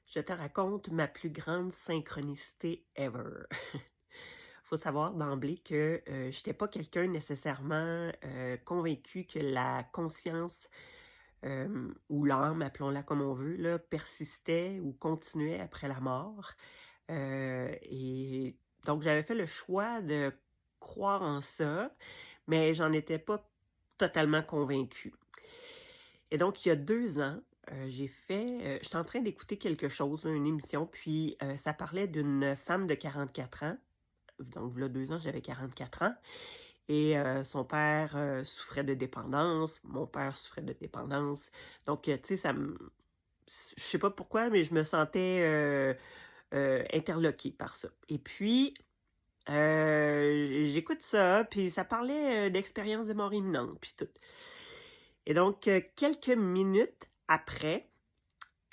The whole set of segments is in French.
Je te raconte ma plus grande synchronicité ever. Faut savoir d'emblée que, j'étais pas quelqu'un nécessairement, convaincu que la conscience, ou l'âme, appelons-la comme on veut là, persistait ou continuait après la mort. Et donc j'avais fait le choix de croire en ça, mais j'en étais pas totalement convaincue. Et donc il y a 2 ans, j'étais en train d'écouter quelque chose, une émission, puis, ça parlait d'une femme de 44 ans. Donc v'là 2 ans, j'avais 44 ans et son père, souffrait de dépendance, mon père souffrait de dépendance. Donc, tu sais, je sais pas pourquoi, mais je me sentais, interloquée par ça. Et puis, j'écoute ça, puis ça parlait, d'expériences de mort imminente, puis tout. Et donc, quelques minutes après,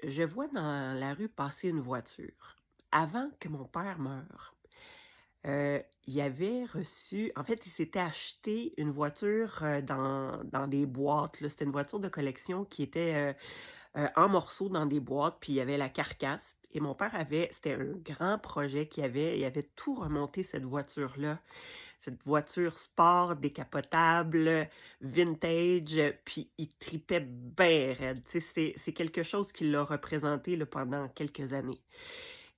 je vois dans la rue passer une voiture, avant que mon père meure. Il avait reçu en fait, il s'était acheté une voiture, dans des boîtes, là. C'était une voiture de collection qui était, en morceaux dans des boîtes, puis il y avait la carcasse et mon père avait c'était un grand projet il avait tout remonté cette voiture sport décapotable, vintage, puis il tripait bien raide. Tu sais, c'est quelque chose qui l'a représenté, là, pendant quelques années.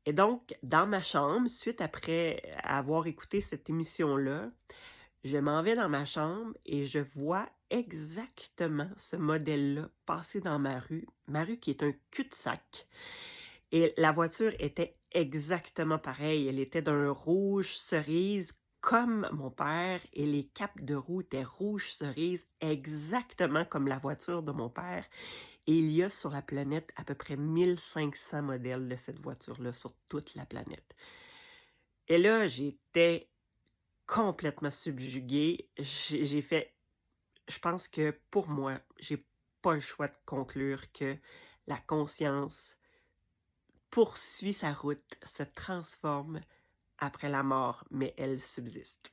Et donc, dans ma chambre, suite après avoir écouté cette émission-là, je m'en vais dans ma chambre et je vois exactement ce modèle-là passer dans ma rue qui est un cul-de-sac. Et la voiture était exactement pareille. Elle était d'un rouge cerise comme mon père et les capes de roue étaient rouge cerise, exactement comme la voiture de mon père. Et il y a sur la planète à peu près 1500 modèles de cette voiture-là sur toute la planète. Et là, j'étais complètement subjuguée. J'ai fait je pense que pour moi, j'ai pas le choix de conclure que la conscience poursuit sa route, se transforme après la mort, mais elle subsiste.